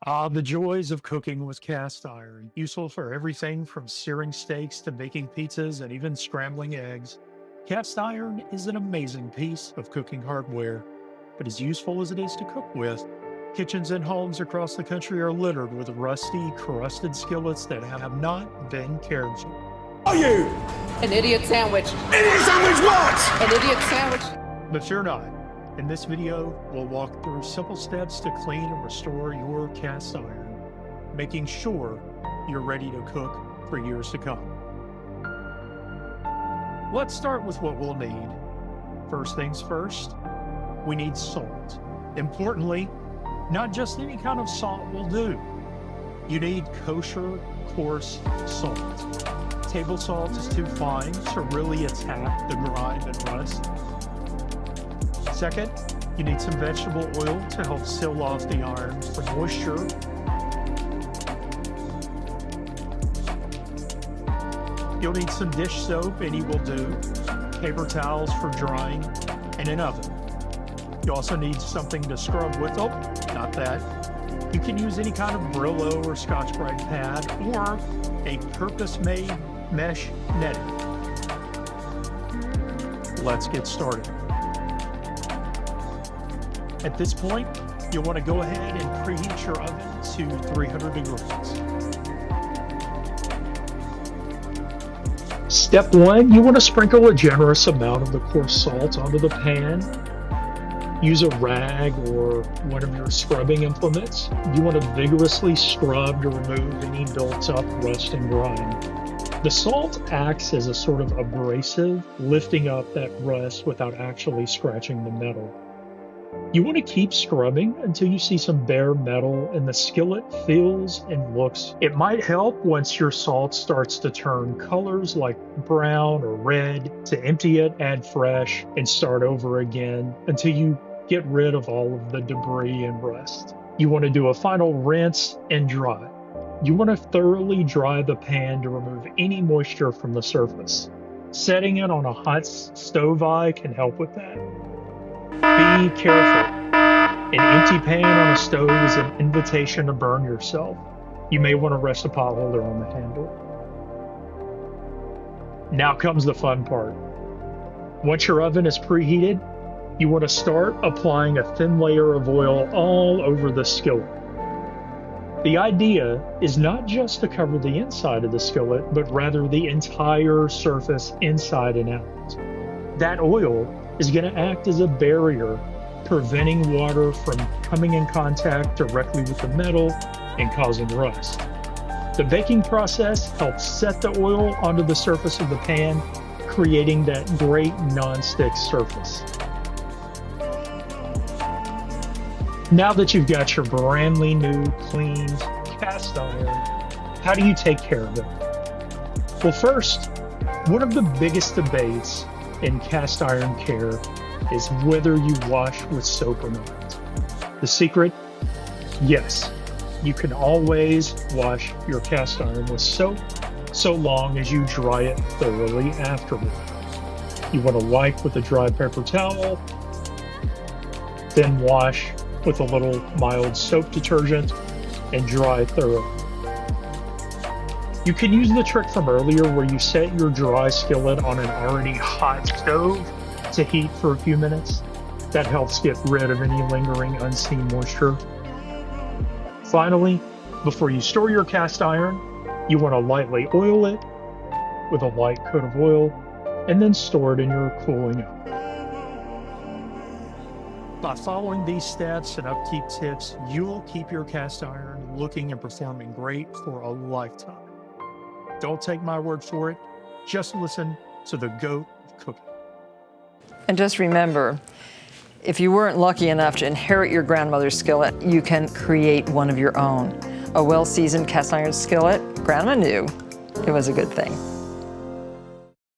The joys of cooking with cast iron, useful for everything from searing steaks to baking pizzas and even scrambling eggs. Cast iron is an amazing piece of cooking hardware, but as useful as it is to cook with, kitchens and homes across the country are littered with rusty, crusted skillets that have not been cared for. Are you? An idiot sandwich. Idiot sandwich what? An idiot sandwich. But fear not. In this video, we'll walk through simple steps to clean and restore your cast iron, making sure you're ready to cook for years to come. Let's start with what we'll need. First things first, we need salt. Importantly, not just any kind of salt will do. You need kosher, coarse salt. Table salt is too fine to really attack the grime and rust. Second, you need some vegetable oil to help seal off the iron for moisture. You'll need some dish soap, any will do, paper towels for drying, and an oven. You also need something to scrub with. Oh, not that. You can use any kind of Brillo or Scotch-Brite pad or a purpose-made mesh netting. Let's get started. At this point, you'll want to go ahead and preheat your oven to 300 degrees. Step one, you want to sprinkle a generous amount of the coarse salt onto the pan. Use a rag or one of your scrubbing implements. You want to vigorously scrub to remove any built-up rust and grime. The salt acts as a sort of abrasive, lifting up that rust without actually scratching the metal. You want to keep scrubbing until you see some bare metal and the skillet feels and looks. It might help once your salt starts to turn colors like brown or red to empty it, add fresh, and start over again until you get rid of all of the debris and rust. You want to do a final rinse and dry. You want to thoroughly dry the pan to remove any moisture from the surface. Setting it on a hot stove eye can help with that. Be careful. An empty pan on a stove is an invitation to burn yourself. You may want to rest a pot holder on the handle. Now comes the fun part. Once your oven is preheated, you want to start applying a thin layer of oil all over the skillet. The idea is not just to cover the inside of the skillet, but rather the entire surface inside and out. That oil is going to act as a barrier, preventing water from coming in contact directly with the metal and causing rust. The baking process helps set the oil onto the surface of the pan, creating that great non-stick surface. Now that you've got your brandly new, clean cast iron, how do you take care of it? Well, first, one of the biggest debates in cast iron care is whether you wash with soap or not. The secret? Yes, you can always wash your cast iron with soap so long as you dry it thoroughly afterward. You want to wipe with a dry paper towel, then wash with a little mild soap detergent and dry thoroughly. You can use the trick from earlier where you set your dry skillet on an already hot stove to heat for a few minutes. That helps get rid of any lingering unseen moisture. Finally, before you store your cast iron, you want to lightly oil it with a light coat of oil and then store it in your cooling oven. By following these steps and upkeep tips, you'll keep your cast iron looking and performing great for a lifetime. Don't take my word for it. Just listen to the GOAT of cooking. And just remember, if you weren't lucky enough to inherit your grandmother's skillet, you can create one of your own. A well-seasoned cast iron skillet, Grandma knew it was a good thing.